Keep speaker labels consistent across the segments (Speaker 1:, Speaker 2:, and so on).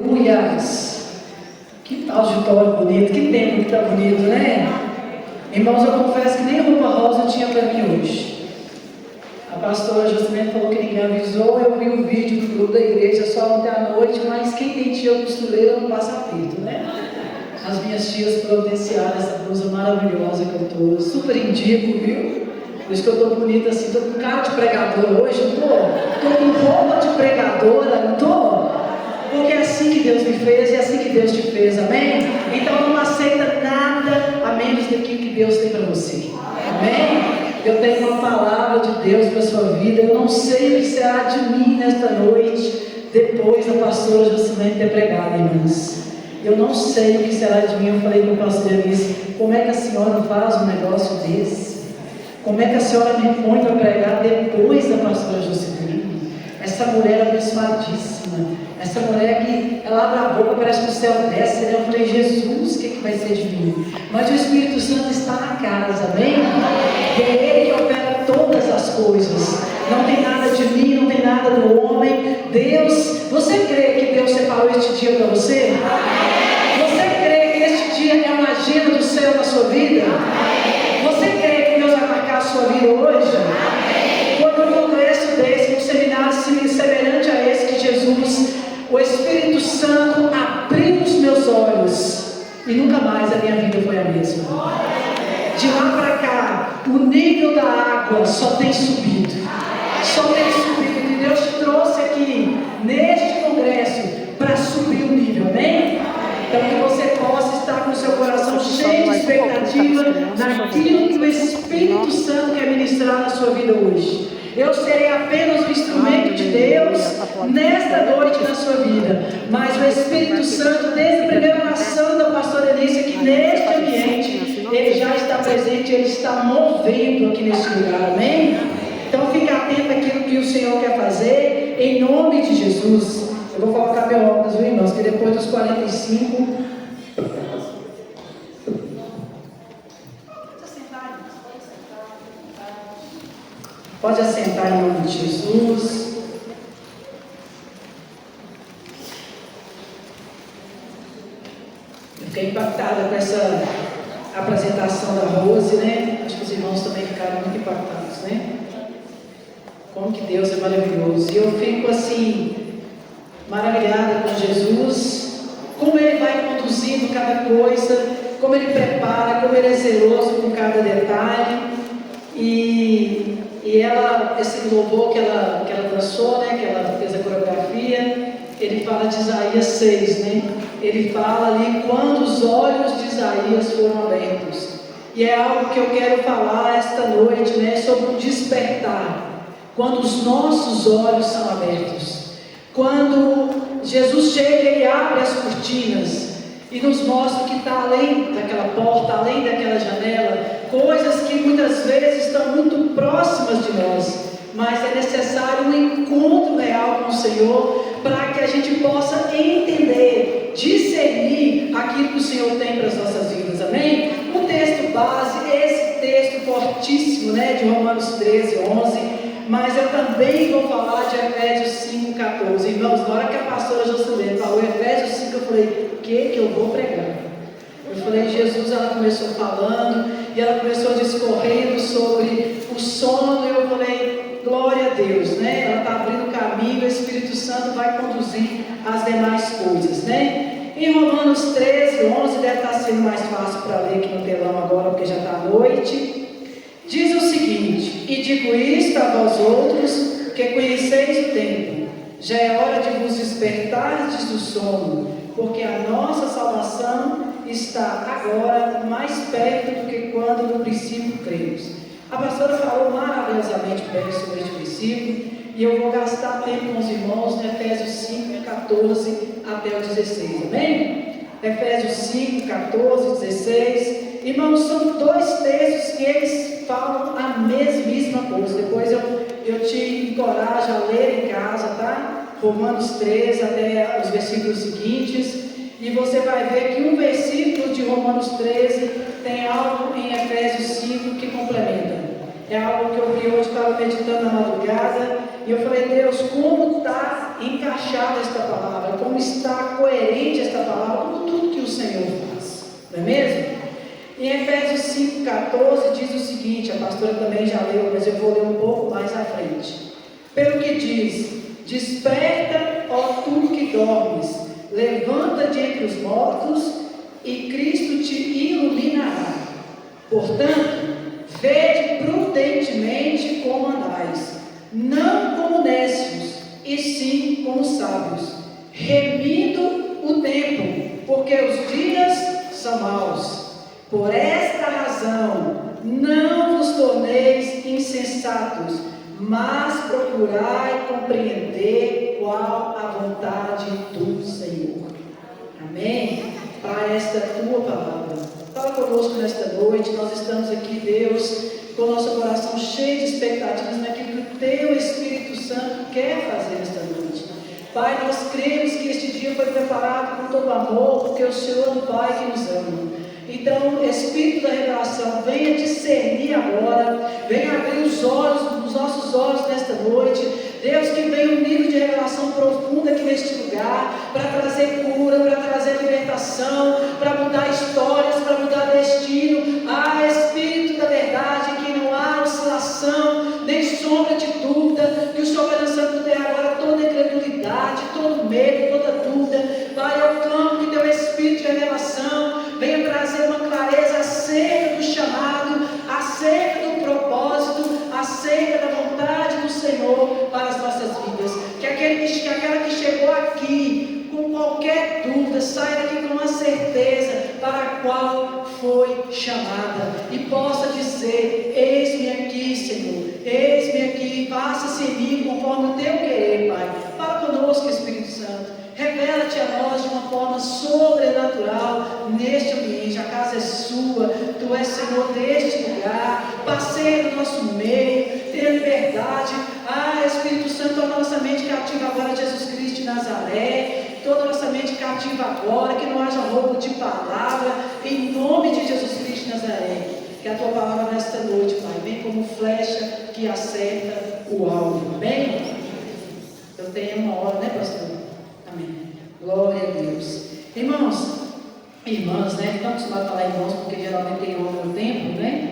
Speaker 1: Aleluias! Que auditório bonito, que tempo que está bonito, né? Irmãos, eu confesso que nem roupa rosa eu tinha para mim hoje. A pastora justamente falou que ninguém avisou. Eu vi o vídeo do grupo da igreja só ontem à noite, mas quem tem tia costureira não passa aperto, né? As minhas tias providenciaram essa blusa maravilhosa que eu estou. Super indico, viu? Por isso que eu estou bonita assim, estou com cara de pregadora hoje, não estou? Estou com roupa de pregadora, não estou? Porque é assim que Deus me fez e é assim que Deus te fez, amém? Então não aceita nada a menos daquilo que Deus tem para você, amém? Eu tenho uma palavra de Deus para a sua vida. Eu não sei o que será de mim nesta noite, depois da pastora Juscelene ter pregado, irmãs. Eu não sei o que será de mim. Eu falei para o pastor Eunice, como é que a senhora faz um negócio desse? Como é que a senhora me põe para pregar depois da pastora Juscelene? Essa mulher abençoadíssima, essa mulher que ela abre a boca, parece que o céu desce, né? Eu falei, Jesus, o que vai ser de mim? Mas o Espírito Santo está na casa, amém? É Ele que opera todas as coisas. Não tem nada de mim, não tem nada do homem. Deus, você crê que Deus separou este dia para você? Você crê que este dia é uma agenda do céu na sua vida? Você crê que Deus vai marcar a sua vida hoje? Quando um congresso desse, um seminário semelhante a esse que Jesus, o Espírito Santo abriu os meus olhos e nunca mais a minha vida foi a mesma. De lá para cá, o nível da água só tem subido. Só tem subido. E Deus te trouxe aqui, neste congresso, para subir o nível, amém? Então que você possa estar com o seu coração cheio de expectativa naquilo que o Espírito Santo quer ministrar na sua vida hoje. Eu serei apenas o instrumento de Deus nesta noite na sua vida. Mas o Espírito Santo, desde a primeira oração da pastora Eunice aqui neste ambiente, Ele já está presente, Ele está movendo aqui nesse lugar, amém? Então fique atento àquilo que o Senhor quer fazer, em nome de Jesus. Eu vou colocar meu óculos, viu, irmãos? Que depois dos 45... Pode assentar em nome de Jesus. Eu fiquei impactada com essa apresentação da Rose, né? Acho que os irmãos também ficaram muito impactados, né? Como que Deus é maravilhoso. E eu fico assim, maravilhada com Jesus, como Ele vai conduzindo cada coisa, como Ele prepara, como Ele é zeloso com cada detalhe. E ela, esse louvor que ela dançou, né, que ela fez a coreografia, ele fala de Isaías 6, né? Ele fala ali quando os olhos de Isaías foram abertos. E é algo que eu quero falar esta noite, né, sobre o despertar. Quando os nossos olhos são abertos. Quando Jesus chega e abre as cortinas e nos mostra o que está além daquela porta, além daquela janela, coisas que muitas vezes estão muito próximas de nós, mas é necessário um encontro real com o Senhor para que a gente possa entender, discernir aquilo que o Senhor tem para as nossas vidas, amém? O texto base, esse texto fortíssimo, né, de Romanos 13, 11, mas eu também vou falar de Efésios 5, 14. Irmãos, na hora que a pastora Juscelene falou Efésios 5, eu falei, o que eu vou pregar? Eu falei, Jesus, ela começou falando, e ela começou discorrendo sobre o sono, e eu falei, glória a Deus, né? Ela está abrindo caminho, o Espírito Santo vai conduzir as demais coisas, né? Em Romanos 13, 11, deve estar sendo mais fácil para ler aqui no telão agora, porque já está à noite. Diz o seguinte, e digo isto a vós outros, que conheceis o tempo, já é hora de vos despertardes do sono, porque a nossa salvação está agora mais perto do que quando no princípio cremos. A pastora falou maravilhosamente bem sobre este princípio, e eu vou gastar tempo com os irmãos no Efésios 5, 14 até o 16, amém? Efésios 5, 14, 16. Irmãos, são dois textos que eles falam a mesmíssima coisa. Depois eu te encorajo a ler em casa, tá? Romanos 13 até os versículos seguintes. E você vai ver que um versículo de Romanos 13 tem algo em Efésios 5 que complementa. É algo que eu vi hoje, estava meditando na madrugada, e eu falei, Deus, como está encaixada esta palavra, como está coerente esta palavra com tudo que o Senhor faz, não é mesmo? Em Efésios 5,14 diz o seguinte, a pastora também já leu, mas eu vou ler um pouco mais à frente. Pelo que diz: desperta, ó tu que dormes, levanta de entre os mortos, e Cristo te iluminará. Portanto, vede prudentemente como andais, não como nécios, e sim como sábios, remindo o tempo, porque os dias são maus. Por esta razão, não vos torneis insensatos, mas procurai compreender qual a vontade do Senhor. Amém? Pai, esta tua palavra, fala conosco nesta noite. Nós estamos aqui, Deus, com o nosso coração cheio de expectativas naquilo que o teu Espírito Santo quer fazer nesta noite. Pai, nós cremos que este dia foi preparado com todo amor, porque o Senhor é um Pai que nos ama. Então, Espírito da revelação, venha discernir agora, venha abrir os nossos olhos nesta noite. Deus, que venha um nível de revelação profunda aqui neste lugar, para trazer cura, para trazer libertação, para mudar histórias, para mudar destino. Ah, Espírito da verdade, que não há oscilação, nem sombra de dúvida, que o Senhor vai lançando no terra agora toda incredulidade, todo medo, toda dúvida. Pai, eu clamo que teu Espírito de revelação venha trazer uma clareza acerca do chamado, acerca do propósito, acerca da vontade do Senhor para as nossas vidas. Que aquela que chegou aqui com qualquer dúvida saia daqui com uma certeza para a qual foi chamada e possa dizer: eis-me aqui, Senhor, eis-me aqui, faça-se em mim conforme o teu querer, Pai. Fala conosco, Espírito Santo. Revela-te a nós de uma forma sobrenatural neste ambiente. A casa é sua, tu és Senhor deste lugar, passeia no nosso meio, tenha liberdade. Ah, Espírito Santo, torna nossa mente cativa agora, Jesus Cristo de Nazaré. Toda nossa mente cativa agora, que não haja roubo de palavra, em nome de Jesus Cristo de Nazaré. Que a tua palavra nesta noite, Pai, vem como flecha que acerta o alvo. Amém? Eu tenho uma hora, né, pastor? Amém. Glória a Deus. Irmãos, irmãs, né? Estamos acostumados a falar irmãos, porque geralmente tem homem no tempo, né?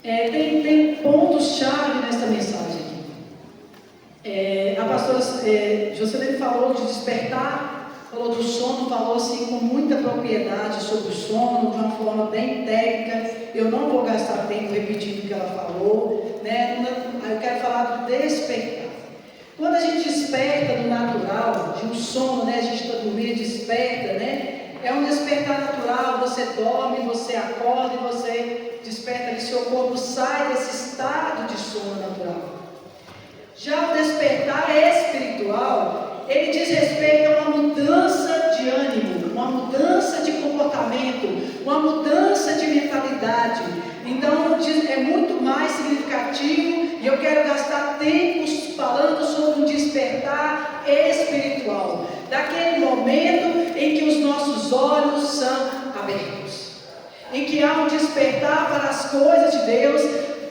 Speaker 1: Tem pontos-chave nesta mensagem aqui. A pastora Jocelyn falou de despertar, falou do sono, falou assim com muita propriedade sobre o sono, de uma forma bem técnica. Eu não vou gastar tempo repetindo o que ela falou, né? Eu quero falar do despertar. Quando a gente desperta no natural, de um sono, né? A gente está dormindo e desperta, né? É um despertar natural, você dorme, você acorda e você desperta ali, seu corpo sai desse estado de sono natural. Já o despertar espiritual, ele diz respeito a uma mudança de ânimo, uma mudança de comportamento, uma mudança de mentalidade. Então é muito mais significativo e eu quero gastar tempos falando sobre um despertar espiritual, daquele momento em que os nossos olhos são abertos, em que há um despertar para as coisas de Deus,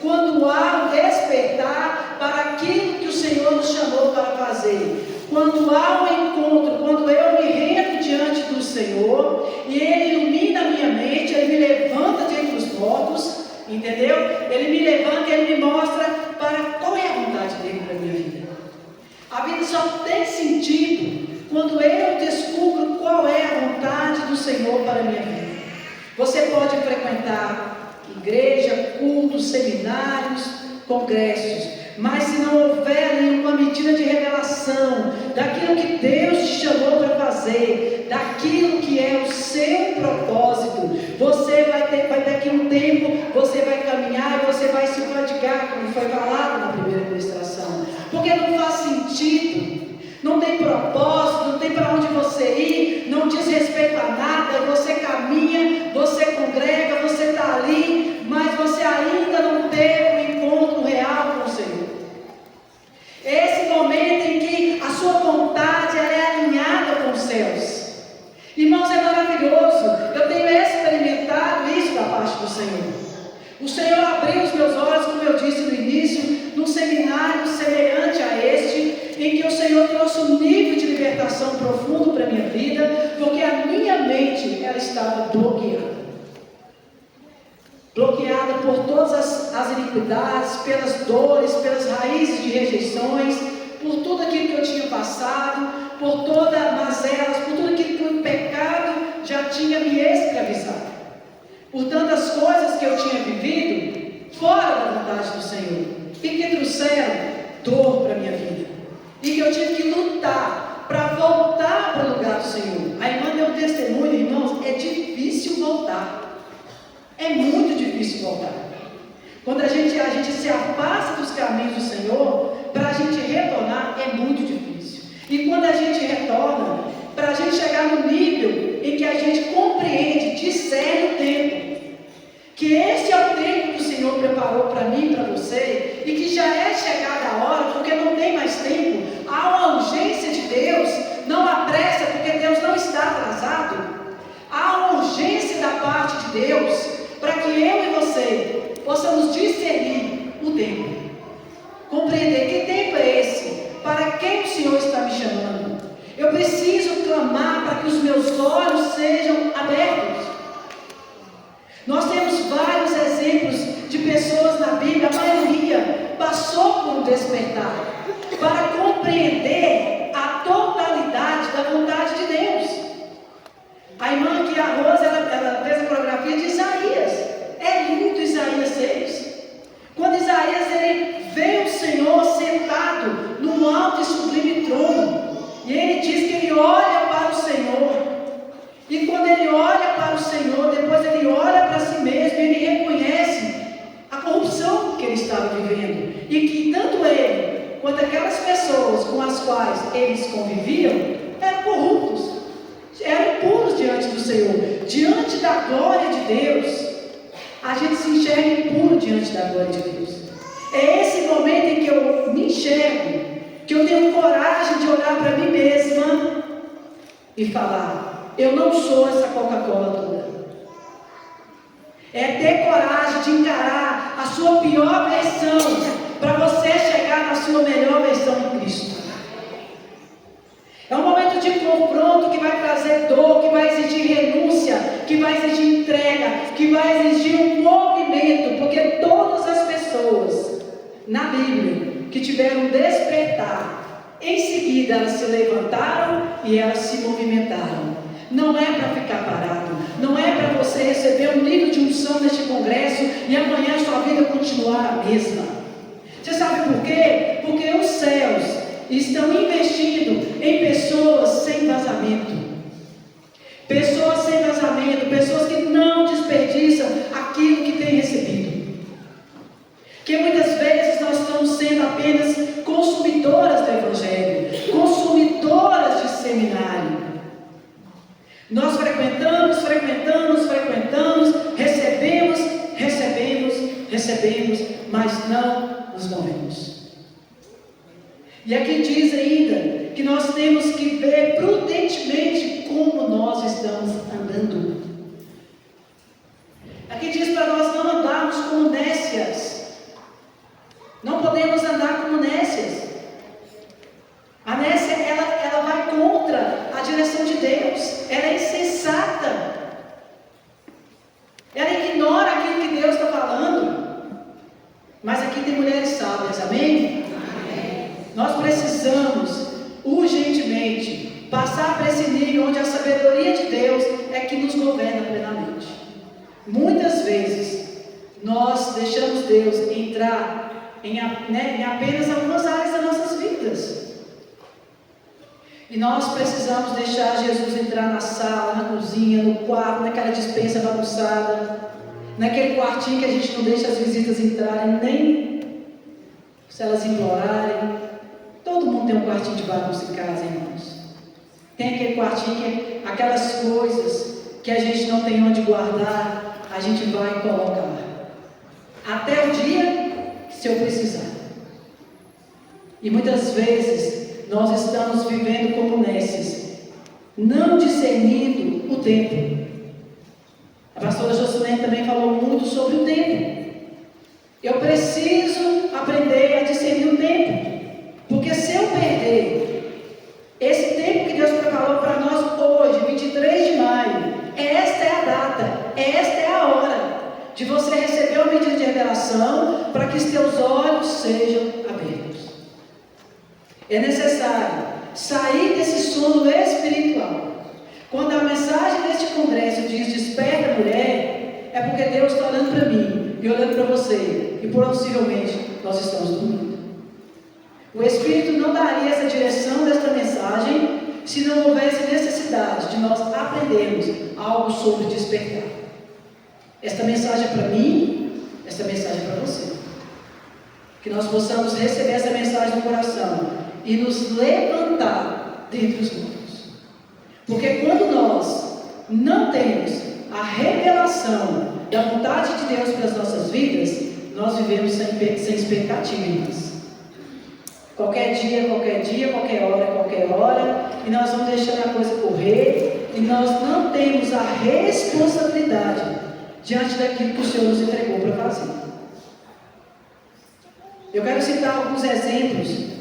Speaker 1: quando há um despertar para aquilo que o Senhor nos chamou para fazer, quando há um encontro, quando eu me rendo diante do Senhor e Ele ilumina a minha mente, Ele me levanta de entre os mortos, entendeu? Ele me levanta e Ele me mostra para qual é a vontade dEle para a minha vida. A vida só tem sentido quando eu descubro qual é a vontade do Senhor para a minha vida. Você pode frequentar igreja, cultos, seminários, congressos, mas se não houver nenhuma medida de revelação daquilo que Deus te chamou para fazer, daquilo que é o seu propósito, você vai ter daqui um tempo, você vai caminhar e você vai se prodigar, como foi falado na primeira ministração, porque não faz sentido, não tem propósito, não tem para onde você ir, não diz respeito a nada, você caminha, você congrega, você está ali, mas você ainda não teve um encontro real com o Senhor. Esse momento em que a sua vontade é alinhada com os céus. Irmãos, é maravilhoso. Eu tenho experimentado isso da parte do Senhor. O Senhor abriu os meus olhos, como eu disse no início, num seminário semelhante a este, em que o Senhor trouxe vida, porque a minha mente, ela estava bloqueada. Bloqueada por todas as iniquidades, pelas dores, pelas raízes de rejeições, por tudo aquilo que eu tinha passado, por todas as mazelas, por tudo aquilo que o pecado já tinha me escravizado, por tantas coisas que eu tinha vivido fora da vontade do Senhor, e que trouxeram dor para a minha vida, e que eu tive que lutar para voltar para o lugar do Senhor. A irmã deu um testemunho, irmãos, é difícil voltar. É muito difícil voltar. Quando a gente se afasta dos caminhos do Senhor, para a gente retornar é muito difícil. E quando a gente retorna, para a gente chegar no nível em que a gente compreende, discerne o tempo, que esse é o tempo que o Senhor preparou para mim e para você, e que já é chegada a hora, porque não tem mais tempo. Há uma urgência de Deus, não há pressa, porque Deus não está atrasado. Há uma urgência da parte de Deus, para que eu e você possamos discernir o tempo, compreender que tempo é esse, para quem o Senhor está me chamando. Eu preciso clamar para que os meus olhos sejam abertos. Nós temos vários exemplos de pessoas na Bíblia, a maioria passou por um despertar, para compreender a totalidade da vontade de Deus. A irmã aqui, a Rosa, ela fez a coreografia de Isaías. É lindo Isaías 6. Quando Isaías ele vê o Senhor sentado num alto e sublime trono, e ele diz que ele olha para o Senhor. E quando ele olha para o Senhor, depois ele olha para si mesmo, ele reconhece a corrupção que ele estava vivendo, e que tanto ele quanto aquelas pessoas com as quais eles conviviam eram corruptos, eram impuros diante do Senhor, diante da glória de Deus. A gente se enxerga impuro diante da glória de Deus. É esse momento em que eu me enxergo, que eu tenho coragem de olhar para mim mesma e falar: eu não sou essa Coca-Cola toda. É ter coragem de encarar a sua pior versão, para você chegar na sua melhor versão em Cristo. É um momento de confronto que vai trazer dor, que vai exigir renúncia, que vai exigir entrega, que vai exigir um movimento, porque todas as pessoas na Bíblia que tiveram despertar, em seguida elas se levantaram e elas se movimentaram. Não é para ficar parado, não é para você receber um nível de unção neste congresso e amanhã a sua vida continuar a mesma. Você sabe por quê? Porque os céus estão investindo em pessoas sem vazamento. Pessoas sem vazamento, pessoas que não desperdiçam aquilo que têm recebido. Que muitas vezes nós estamos sendo apenas consumidoras do Evangelho, consumidoras de seminário. Nós frequentamos, recebemos, mas não nos movemos. E aqui diz ainda que nós temos que ver prudentemente como nós estamos andando. Aqui diz para nós não andarmos como nécias. Não podemos andar como nécias. A nécia, ela vai contra a direção de Deus. Ela é insensata. Ela ignora aquilo que Deus está falando. Mas aqui tem mulheres sábias, amém? Nós precisamos urgentemente passar para esse nível onde a sabedoria de Deus é que nos governa plenamente. Muitas vezes nós deixamos Deus entrar em apenas algumas áreas das nossas vidas. E nós precisamos deixar Jesus entrar na sala, na cozinha, no quarto, naquela despensa bagunçada, naquele quartinho que a gente não deixa as visitas entrarem, nem se elas implorarem. Todo mundo tem um quartinho de bagunça em casa, irmãos. Tem aquele quartinho que aquelas coisas que a gente não tem onde guardar, a gente vai colocar. Até o dia se eu precisar. E muitas vezes nós estamos vivendo como nécias, não discernindo o tempo. A pastora Jocelyn também falou muito sobre o tempo. Eu preciso aprender a discernir o tempo. Porque se eu perder esse tempo que Deus preparou para nós É necessário sair desse sono espiritual. Quando a mensagem deste congresso diz desperta mulher, é porque Deus está olhando para mim e olhando para você, e possivelmente nós estamos dormindo. O Espírito não daria essa direção desta mensagem se não houvesse necessidade de nós aprendermos algo sobre despertar. Esta mensagem é para mim, esta mensagem é para você. Que nós possamos receber essa mensagem no coração e nos levantar dentre os mortos. Porque quando nós não temos a revelação da vontade de Deus para as nossas vidas, nós vivemos sem expectativa, irmãos. Qualquer dia, qualquer hora, e nós vamos deixando a coisa correr, e nós não temos a responsabilidade diante daquilo que o Senhor nos entregou para fazer. Eu quero citar alguns exemplos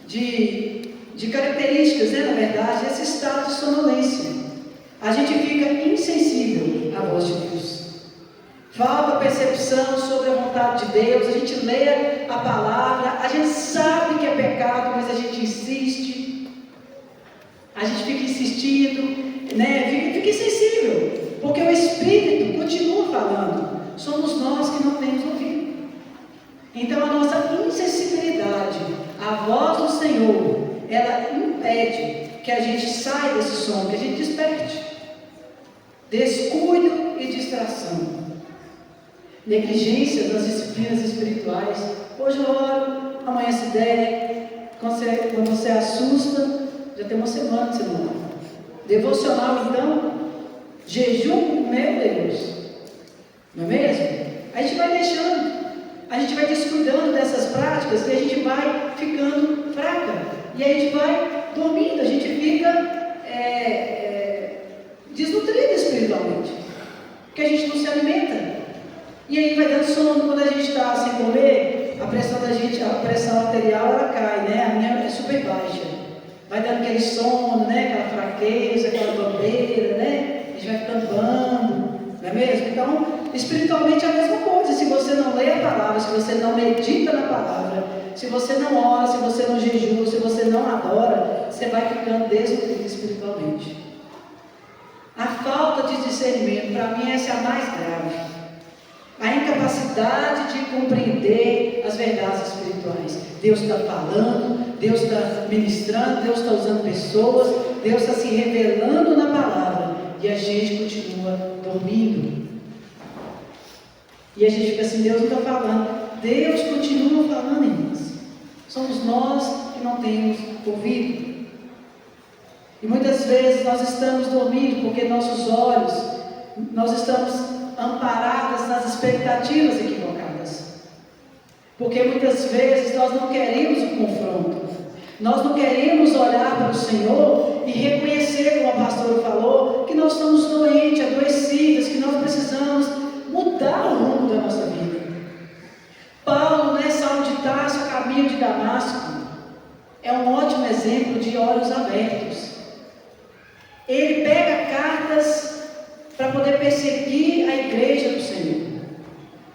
Speaker 1: de características, na verdade, desse estado de sonolência. A gente fica insensível à voz de Deus. Falta percepção sobre a vontade de Deus. A gente lê a palavra, a gente sabe que é pecado, mas a gente insiste. A gente fica insistindo, fica insensível, porque o Espírito continua falando. Somos nós que não temos ouvido. Então a nossa insensibilidade à voz do Senhor, ela impede que a gente saia desse sono, que a gente desperte. Descuido e distração. Negligência das disciplinas espirituais. Hoje eu oro, amanhã se der. Quando você assusta, já tem uma semana que você não ora. Devocional então, jejum, meu Deus, não é mesmo? A gente vai deixando, a gente vai descuidando dessas práticas e a gente vai ficando fraca. E aí a gente vai dormindo, a gente fica desnutrido espiritualmente, porque a gente não se alimenta. E aí vai dando sono. Quando a gente está sem comer, a pressão arterial ela cai, A minha é super baixa. Vai dando aquele sono, Aquela fraqueza, aquela bandeira, A gente vai ficando bando, não é mesmo? Então, espiritualmente é a mesma coisa. Se você não lê a palavra, se você não medita na palavra, se você não ora, se você não jejua, se você não adora, você vai ficando desnutrido espiritualmente. A falta de discernimento, para mim, essa é a mais grave. A incapacidade de compreender as verdades espirituais. Deus está falando, Deus está ministrando, Deus está usando pessoas, Deus está se revelando na palavra, e a gente continua dormindo. E a gente fica assim, Deus não está falando. Deus continua falando, irmãos. Somos nós que não temos ouvido. E muitas vezes nós estamos dormindo porque nossos olhos, nós estamos amparadas nas expectativas equivocadas. Porque muitas vezes nós não queremos o confronto. Nós não queremos olhar para o Senhor e reconhecer, como a pastora falou, que nós estamos doentes, adoecidas, que nós precisamos mudar o rumo da nossa vida. Paulo, Saulo de Tarso, a caminho de Damasco, é um ótimo exemplo de olhos abertos. Ele pega cartas para poder perseguir a igreja do Senhor.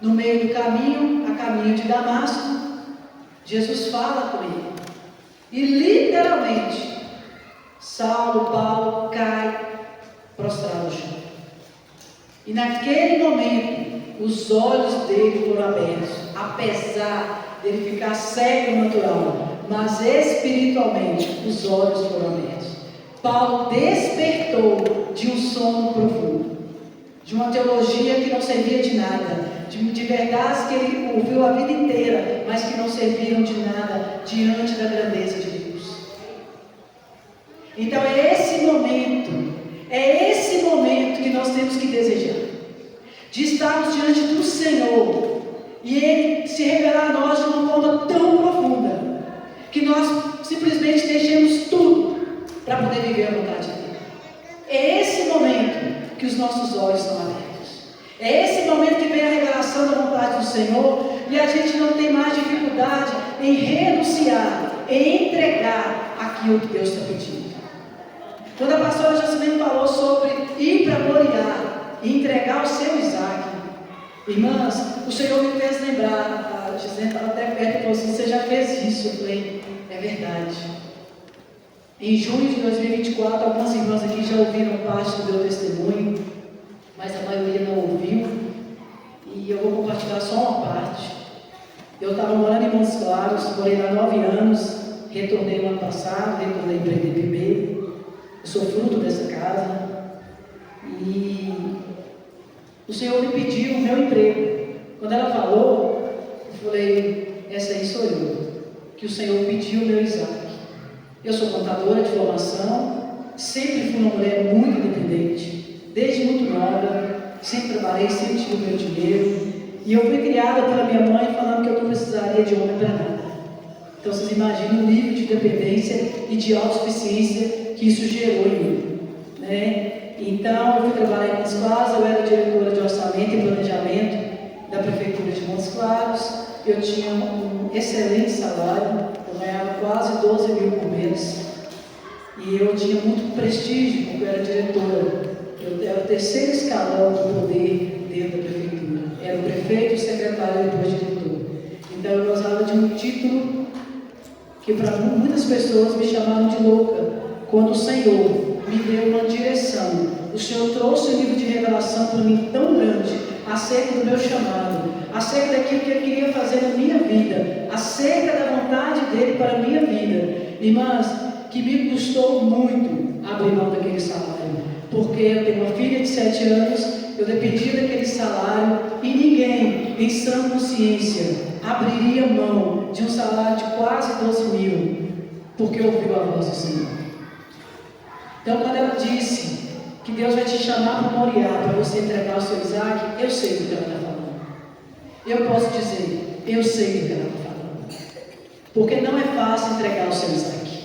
Speaker 1: No meio do caminho, a caminho de Damasco, Jesus fala com ele. E literalmente, Paulo cai prostrado no chão. E naquele momento, os olhos dele foram abertos, apesar dele ficar cego natural, mas espiritualmente os olhos foram abertos. Paulo despertou de um sono profundo, de uma teologia que não servia de nada, de verdades que ele ouviu a vida inteira, mas que não serviram de nada diante da grandeza de Deus. Então é esse momento que nós temos que desejar, de estarmos diante do Senhor e Ele se revelar a nós de uma forma tão profunda, que nós simplesmente deixemos tudo para poder viver a vontade dele. É esse momento que os nossos olhos são abertos. É esse momento que vem a revelação da vontade do Senhor e a gente não tem mais dificuldade em renunciar, em entregar aquilo que Deus está pedindo. Quando a pastora Jacimene falou sobre ir para Moriá e entregar o seu Isaac, irmãs, o Senhor me fez lembrar, a Gisele estava até perto e falou assim, você já fez isso? Eu falei, é verdade. Em junho de 2024, algumas irmãs aqui já ouviram parte do meu testemunho, mas a maioria não ouviu, e eu vou compartilhar só uma parte. Eu estava morando em Montes Claros, morei lá 9 anos, retornei no ano passado, retornei para IDPB, eu sou fruto dessa casa, e o Senhor me pediu o meu emprego. Quando ela falou, eu falei, essa aí sou eu, que o Senhor pediu o meu Isaac. Eu sou contadora de formação, sempre fui uma mulher muito independente, desde muito nova, sempre trabalhei, sempre tive o meu dinheiro, e eu fui criada pela minha mãe falando que eu não precisaria de homem para nada. Então vocês imaginam o nível de independência e de autossuficiência que isso gerou em mim, né? Então eu fui trabalhar em Montes Claros, eu era diretora de orçamento e planejamento da Prefeitura de Montes Claros, eu tinha um excelente salário, eu ganhava quase 12 mil por mês, e eu tinha muito prestígio, porque eu era diretora, eu era o terceiro escalão do poder dentro da Prefeitura, era o prefeito, o secretário e depois o diretor. Então eu gozava de um título que para muitas pessoas me chamaram de louca, quando o Senhor me deu uma direção, o Senhor trouxe um nível de revelação para mim tão grande, acerca do meu chamado, acerca daquilo que Ele queria fazer na minha vida, acerca da vontade dEle para a minha vida, irmãs, que me custou muito abrir mão daquele salário, porque eu tenho uma filha de 7 anos, eu dependia daquele salário, e ninguém, em sã consciência, abriria mão de um salário de quase 12 mil, porque ouviu a voz do Senhor. Então, quando ela disse que Deus vai te chamar para Moriá, para você entregar o seu Isaac, eu sei do que ela está falando. Eu posso dizer, eu sei do que ela está falando. Porque não é fácil entregar o seu Isaac.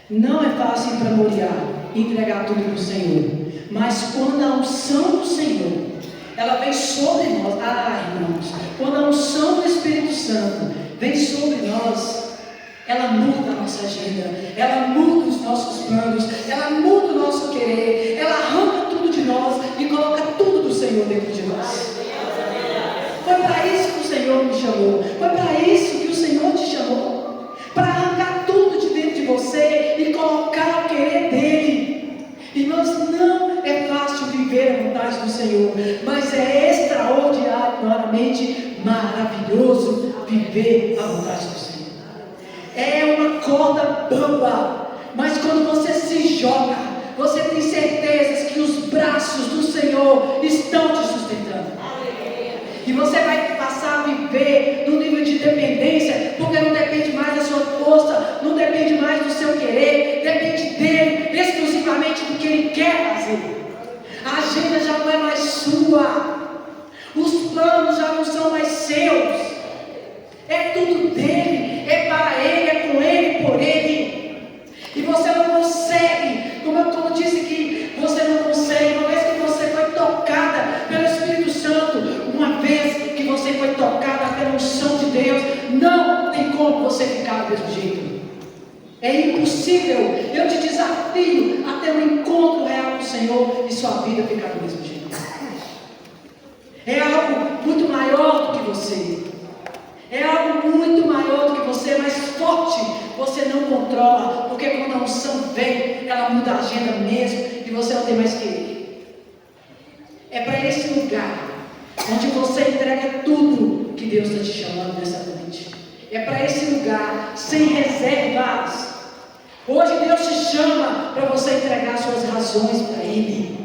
Speaker 1: Não é fácil ir para Moriá e entregar tudo para o Senhor. Mas quando a unção do Senhor, ela vem sobre nós, irmãos, quando a unção do Espírito Santo vem sobre nós, ela muda a nossa agenda, ela muda os nossos planos, ela muda o nosso querer, ela arranca tudo de nós e coloca tudo do Senhor dentro de nós. Foi para isso que o Senhor me chamou, foi para isso que o Senhor te chamou, para arrancar tudo de dentro de você e colocar o querer dEle. Irmãos, não é fácil viver a vontade do Senhor, mas é extraordinariamente maravilhoso viver a vontade do Senhor. É uma corda bamba, mas quando você se joga, você tem certeza que os braços do Senhor estão te sustentando. E você vai passar a viver num nível de dependência, porque não depende mais da sua força, não depende mais do seu querer, depende dele, exclusivamente do que ele quer fazer. A agenda já não é mais sua, os planos já não são mais seus, é tudo dele, é para ele, é com ele, por ele. E você não consegue, como eu disse que você não consegue, uma vez que você foi tocada pelo Espírito Santo, uma vez que você foi tocada pela unção de Deus, não tem como você ficar do mesmo jeito. É impossível. Eu te desafio a ter um encontro real com o Senhor e sua vida ficar do mesmo jeito. É algo muito maior do que você. É algo muito maior do que você, mais forte. Você não controla, porque quando a unção vem, ela muda a agenda mesmo e você não tem mais que ir. É para esse lugar onde você entrega tudo que Deus está te chamando nessa noite. É para esse lugar, sem reservas. Hoje Deus te chama para você entregar suas razões para Ele,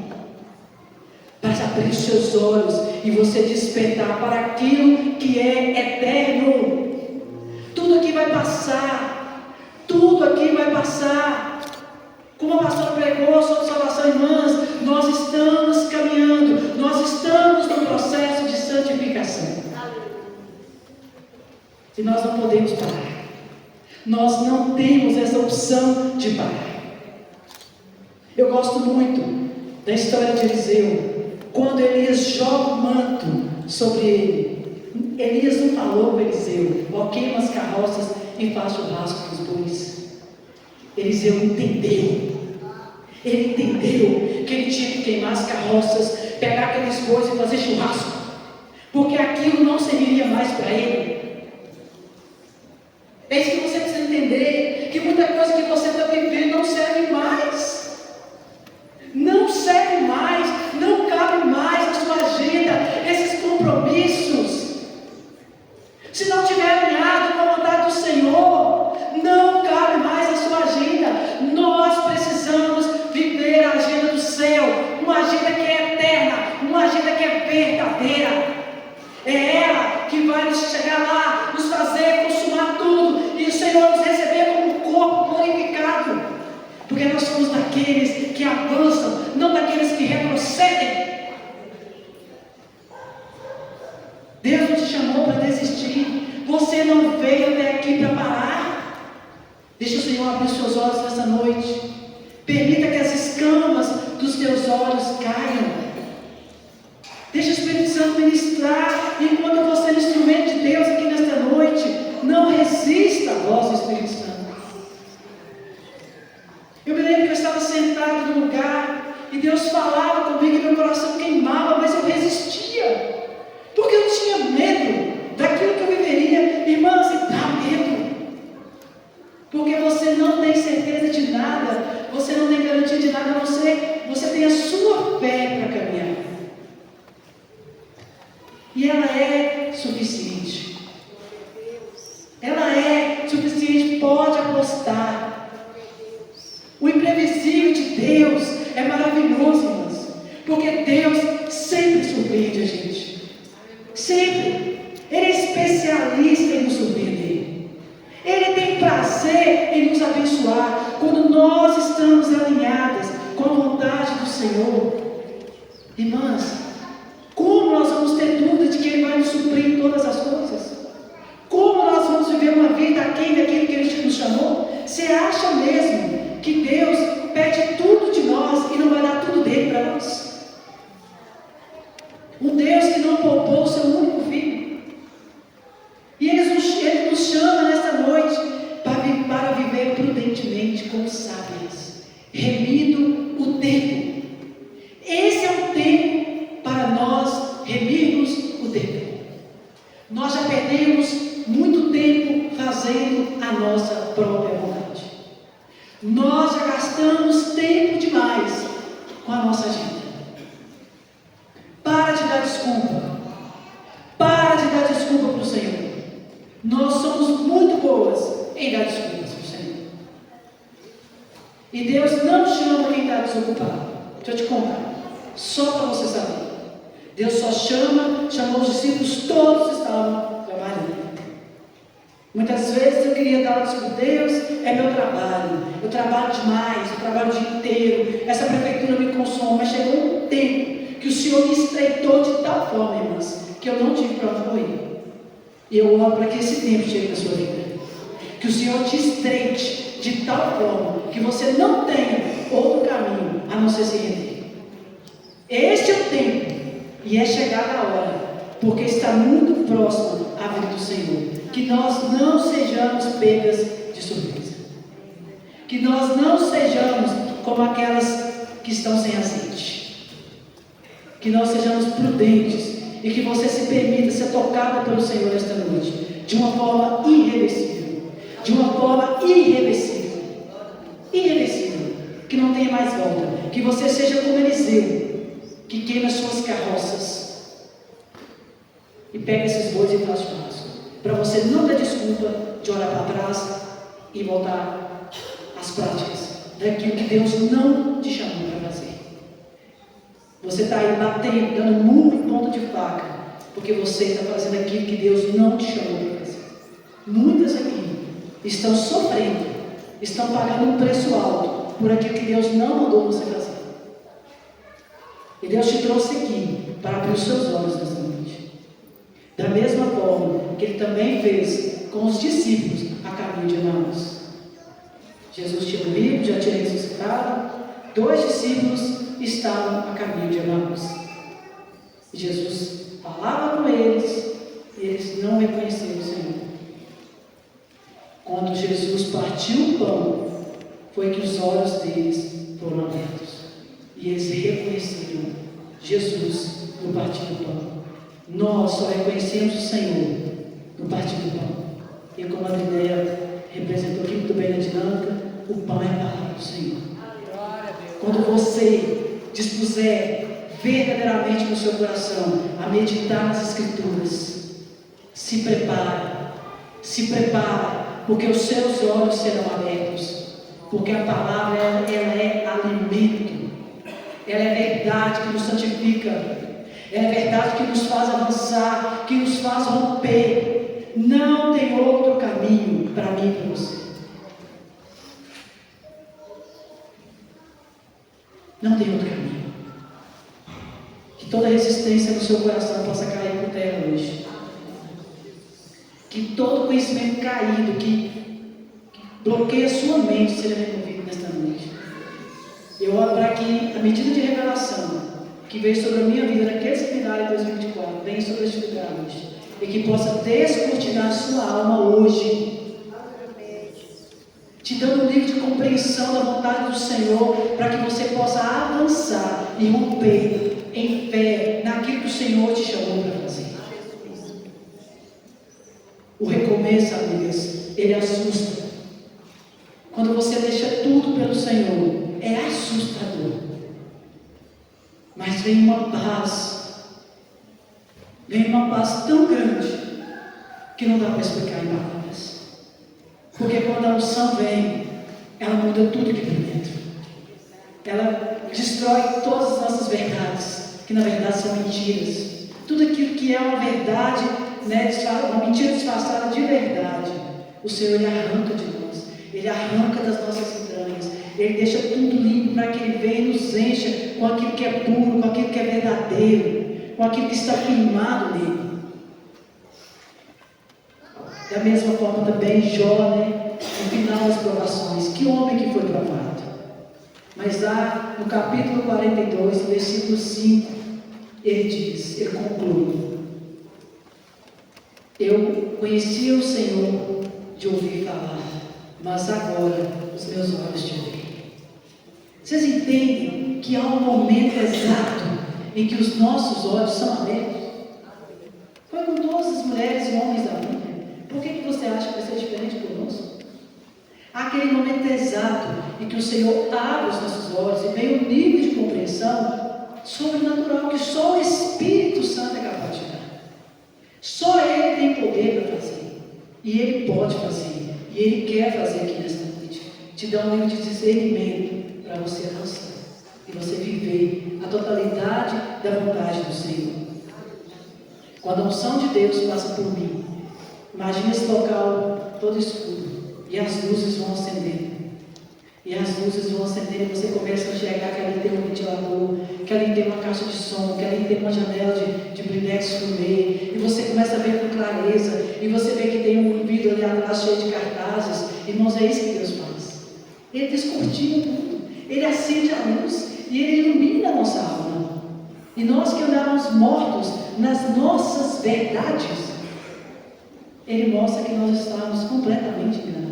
Speaker 1: para abrir os seus olhos e você despertar para aquilo que é eterno. Tudo aqui vai passar, tudo aqui vai passar. Como a pastora pregou sobre salvação, irmãs, nós estamos caminhando, nós estamos no processo de santificação. E nós não podemos parar. Nós não temos essa opção de parar. Eu gosto muito da história de Eliseu. Quando Elias joga o manto sobre ele, Elias não falou para Eliseu: ó, queima as carroças e faz churrasco para os bois. Eliseu entendeu. Ele entendeu que ele tinha que queimar as carroças, pegar aqueles bois e fazer churrasco, porque aquilo não serviria mais para ele. É isso que você precisa entender, que muita coisa que você está vivendo não serve mais. Não serve mais, não cabe mais na sua agenda esses compromissos. Se não estiver alinhado com a vontade do Senhor, não cabe mais na sua agenda. Nós precisamos viver a agenda do céu, uma agenda que é eterna, uma agenda que é verdadeira. É ela que vai nos chegar lá, nos fazer consumar tudo, e o Senhor nos receber como um corpo glorificado, porque nós somos daqueles que avançam, não daqueles que retrocedem. Deus não te chamou para desistir, você não veio até aqui para parar. Deixa o Senhor abrir os seus olhos nessa noite, permita que as escamas dos teus olhos caiam. Deixa o Espírito Santo ministrar, enquanto você é um instrumento de Deus aqui nesta noite. Não resista à voz do Espírito Santo. Eu me lembro que eu estava sentado num lugar, e Deus falava comigo, e meu coração queimava, mas eu resistia, porque eu tinha medo daquilo que eu viveria. Irmãos, dá medo, porque você não tem certeza de nada, você não tem garantia de nada, você tem a sua fé para caminhar. E ela é suficiente. Ela é suficiente, pode apostar. O imprevisível de Deus é maravilhoso, irmãos, porque Deus sempre surpreende a gente. Sempre. Ele é especialista em nos surpreender. Ele tem prazer em nos abençoar quando nós estamos alinhadas com a vontade do Senhor. Irmãs, como nós vamos ter dúvida de que Ele vai nos suprir em todas as coisas? Como nós vamos viver uma vida aquém daquilo que Ele nos chamou? Você acha mesmo que Deus pede tudo de nós e não vai dar tudo dele para nós? Um Deus que não poupou o seu único filho. E Ele nos chama nesta noite para viver prudentemente como sábias, remindo o tempo. Esse é o tempo para nós remirmos o tempo. Nós já perdemos muito tempo fazendo a nossa própria vontade. Nós já gastamos tempo demais com a nossa agenda. Para de dar desculpa. Para de dar desculpa para o Senhor. Nós somos muito boas em dar desculpas para o Senhor. E Deus não chama quem está desocupado. Deixa eu te contar, só para você saber. Deus só chamou os discípulos, todos estavam trabalhando. Muitas vezes eu queria dar desculpa, Deus, é meu trabalho, eu trabalho demais, eu trabalho o dia inteiro, essa prefeitura me consome, mas chegou um tempo que o Senhor me estreitou de tal forma, irmãs, que eu não tive para onde correr. E eu oro para que esse tempo chegue na sua vida, que o Senhor te estreite de tal forma que você não tenha outro caminho a não ser se render. Este é o tempo. E é chegada a hora, porque está muito próximo a vida do Senhor, que nós não sejamos pegas de surpresa, que nós não sejamos como aquelas que estão sem azeite, que nós sejamos prudentes e que você se permita ser tocada pelo Senhor esta noite, de uma forma irreversível, que não tenha mais volta, que você seja como Eliseu, que queima suas carroças e pega esses bois e faz churrasco, para você não ter desculpa de olhar para trás e voltar às práticas daquilo que Deus não te chamou para fazer. Você está aí batendo, dando murro em ponta de faca, porque você está fazendo aquilo que Deus não te chamou para fazer. Muitas aqui estão sofrendo, estão pagando um preço alto por aquilo que Deus não mandou você fazer. E Deus te trouxe aqui para abrir os seus olhos nessa noite. Da mesma forma que Ele também fez com os discípulos a caminho de Emaús. Jesus tinha morrido, já tinha ressuscitado. 2 discípulos estavam a caminho de Emaús. E Jesus falava com eles e eles não reconheceram o Senhor. Quando Jesus partiu o pão, foi que os olhos deles foram abertos. E eles reconheceram Jesus no partir do pão. Nós só reconhecemos o Senhor no partir do pão. E como a Adriana representou aqui muito bem na dinâmica, o pão é a palavra do Senhor. Quando você dispuser verdadeiramente no seu coração a meditar nas Escrituras, se prepare, porque os seus olhos serão abertos, porque a palavra ela é alimento, ela é verdade que nos santifica, ela é verdade que nos faz avançar, que nos faz romper. Não tem outro caminho para mim e para você. Não tem outro caminho. Que toda resistência no seu coração possa cair por terra hoje. Que todo conhecimento caído que bloqueia a sua mente seja removido nesta noite. Eu oro para que a medida de revelação que veio sobre a minha vida naquele seminário em 2024 venha sobre este lugar hoje. E que possa descortinar a sua alma hoje. Te dando um nível de compreensão da vontade do Senhor, para que você possa avançar e romper em fé naquilo que o Senhor te chamou para fazer. O recomeço, amigas, ele assusta. Quando você deixa tudo pelo Senhor, é assustador. Mas vem uma paz tão grande que não dá para explicar em palavras. Porque quando a unção vem, ela muda tudo aqui por dentro. Ela destrói todas as nossas verdades, que na verdade são mentiras. Tudo aquilo que é uma verdade, uma mentira disfarçada de verdade, o Senhor ele arranca de nós, ele arranca das nossas entranhas, ele deixa tudo limpo para que ele venha e nos encha com aquilo que é puro, com aquilo que é verdadeiro, com aquilo que está firmado nele. Da mesma forma também Jó, no final das provações, que homem que foi provado. Mas lá no capítulo 42, no versículo 5, ele conclui: eu conhecia o Senhor de ouvir falar, mas agora os meus olhos te veem. Vocês entendem que há um momento exato em que os nossos olhos são abertos? Foi com todas as mulheres e homens da Bíblia. Por que você acha que vai ser diferente conosco? Há aquele momento exato em que o Senhor abre os nossos olhos e vem um nível de compreensão sobrenatural que só o Espírito Santo é capaz de dar. Só Ele tem poder para fazer. E Ele pode fazer. E Ele quer fazer aqui nesta noite. Te dá um nível de discernimento para você avançar. E você viver a totalidade da vontade do Senhor. Quando a unção de Deus passa por mim, imagine esse local todo escuro. E as luzes vão acender. E as luzes vão acender e você começa a enxergar que ali tem um ventilador, que ali tem uma caixa de som, que ali tem uma janela de blindex fumê. E você começa a ver com clareza. E você vê que tem um vidro ali atrás cheio de cartazes. Irmãos, é isso que Deus faz. Ele descortina tudo. Ele acende a luz e Ele ilumina a nossa alma. E nós que andávamos mortos nas nossas verdades, Ele mostra que nós estávamos completamente enganados.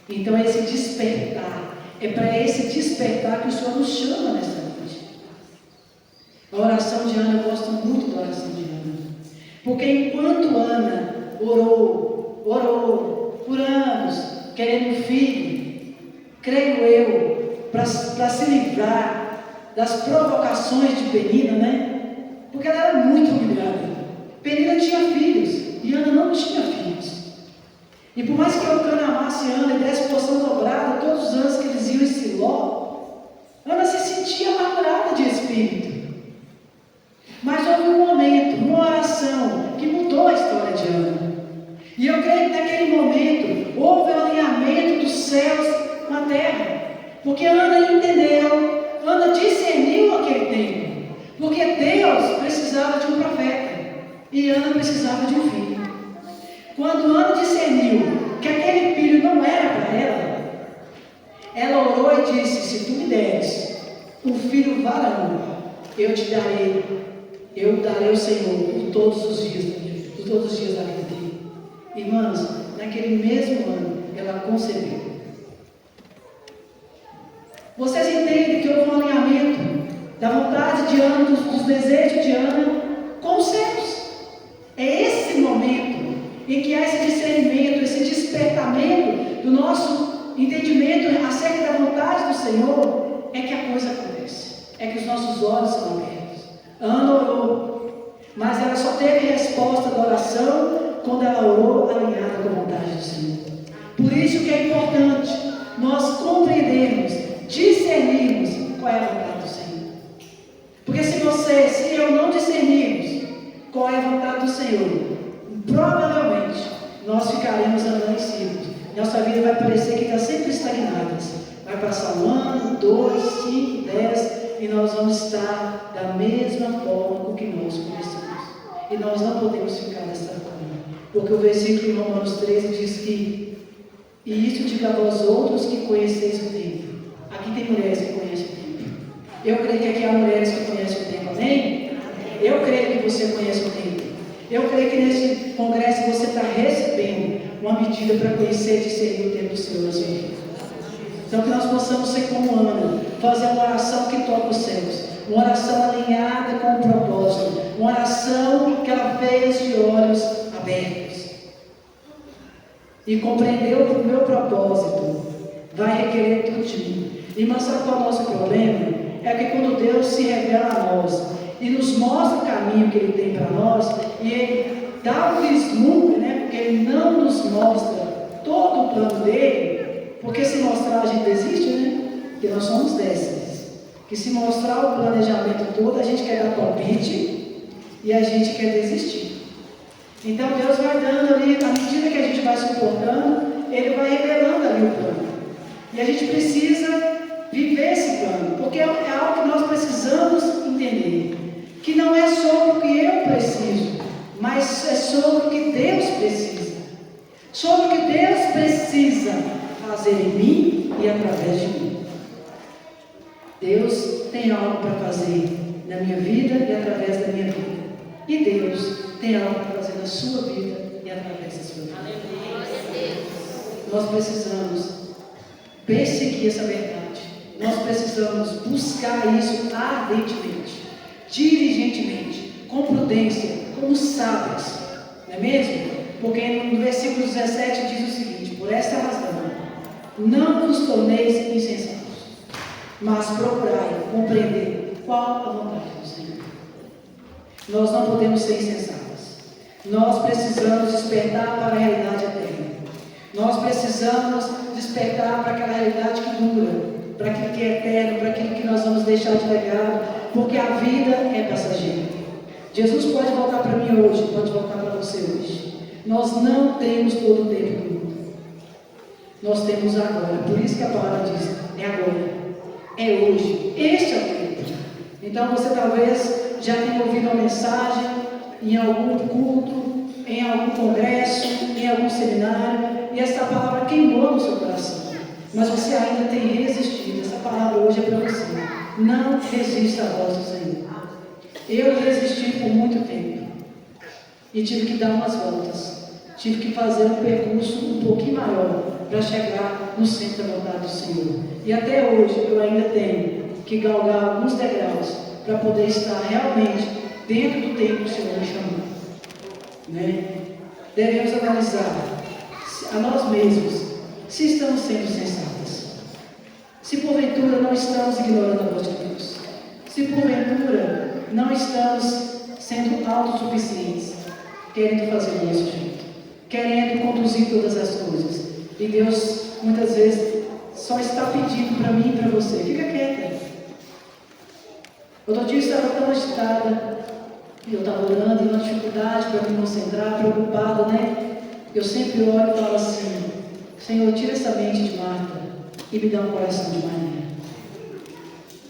Speaker 1: Então esse despertar, é para esse despertar que o Senhor nos chama nesta noite. A oração de Ana, eu gosto muito da oração de Ana. Porque enquanto Ana orou por anos, querendo um filho, creio eu, para se livrar das provocações de Penina, porque ela era muito humilhada. Penina tinha filhos, e Ana não tinha filhos. E por mais que Eucana amasse Ana e desse porção dobrada todos os anos que eles iam em Siló, Ana se sentia amargurada de espírito. Mas houve um momento, uma oração, que mudou a história de Ana. E eu creio que naquele momento houve um alinhamento dos céus com a terra. Porque Ana entendeu, Ana discerniu aquele tempo. Porque Deus precisava de um profeta e Ana precisava de um filho. Quando Ana discerniu que aquele filho não era para ela orou e disse: se tu me deres um filho varão, eu darei o Senhor por todos os dias da minha vida, por todos os dias da vida dele. Irmãos, naquele mesmo ano, ela concebeu. Vocês entendem que houve um alinhamento da vontade de Ana, dos desejos de Ana com os céus. É esse momento em que há esse discernimento, esse despertamento do nosso entendimento acerca da vontade do Senhor, é que a coisa acontece. É que os nossos olhos são abertos. Ana orou, mas ela só teve resposta da oração quando ela orou alinhada com a vontade do Senhor. Por isso que é importante nós compreendermos, discernirmos qual é a vontade do Senhor. Porque se eu não discernirmos qual é a vontade do Senhor, provavelmente nós ficaremos andando em círculos. Nossa vida vai parecer que está sempre estagnada. Vai passar 1 ano, 2, 5, 10 e nós vamos estar da mesma forma com que nós começamos. E nós não podemos ficar dessa forma. Porque o versículo em Romanos 13 diz que: e isso digo a vós outros que conheceis o tempo. Aqui tem mulheres que conhecem o tempo. Eu creio que aqui há mulheres que conhecem o tempo, amém? Eu creio que você conhece o tempo. Eu creio que nesse congresso você está recebendo uma medida para conhecer e discernir o tempo do Senhor na sua vida. Então que nós possamos ser como Ana, fazer uma oração que toca os céus, uma oração alinhada com o propósito, uma oração que ela fez de olhos abertos. E compreender o meu propósito vai requerer tudo de mim. Irmã, sabe qual é o nosso problema? É que quando Deus se revela a nós e nos mostra o caminho que Ele tem para nós, e Ele dá um vislumbre, né? Porque Ele não nos mostra todo o plano dele, porque se mostrar a gente desiste, né? Porque nós somos dessas, que se mostrar o planejamento todo, a gente quer dar palpite e a gente quer desistir. Então Deus vai dando ali, à medida que a gente vai suportando, Ele vai revelando ali o plano. E a gente precisa viver esse plano, porque é algo que nós precisamos entender. Que não é sobre o que eu preciso, mas é sobre o que Deus precisa. Sobre o que Deus precisa fazer em mim e através de mim. Deus tem algo para fazer na minha vida e através da minha vida. E Deus tem algo para fazer na sua vida e através da sua vida. Nós precisamos perseguir essa verdade. Nós precisamos buscar isso ardentemente, diligentemente, com prudência, como sábios. Não é mesmo? Porque no versículo 17 diz o seguinte: por esta razão, não vos torneis insensatos, mas procurai compreender qual a vontade do Senhor. Nós não podemos ser insensatos. Nós precisamos despertar para a realidade eterna. Nós precisamos despertar para aquela realidade que dura, para aquilo que é eterno, para aquilo que nós vamos deixar de legado, porque a vida é passageira. Jesus pode voltar para mim hoje, pode voltar para você hoje. Nós não temos todo o tempo do mundo. Nós temos agora. Por isso que a palavra diz: é agora, é hoje, este é o tempo. Então você talvez já tenha ouvido uma mensagem em algum culto, em algum congresso, em algum seminário, e essa palavra queimou no seu coração, mas você ainda tem resistido. Essa palavra hoje é para você. Não resista à voz do Senhor. Eu resisti por muito tempo e tive que dar umas voltas, tive que fazer um percurso um pouquinho maior para chegar no centro da vontade do Senhor. E até hoje eu ainda tenho que galgar alguns degraus para poder estar realmente dentro do tempo que o Senhor me chamou, né? Devemos analisar a nós mesmos se estamos sendo sensatos, se porventura não estamos ignorando a voz de Deus, se porventura não estamos sendo autossuficientes, querendo fazer do nosso jeito, querendo conduzir todas as coisas, e Deus muitas vezes só está pedindo para mim e para você: fica quieta. Outro dia eu estava tão agitada, e eu estava orando, em uma dificuldade para me concentrar, preocupada, né? Eu sempre oro e falo assim: Senhor, tira essa mente de Marta e me dá um coração de Maria.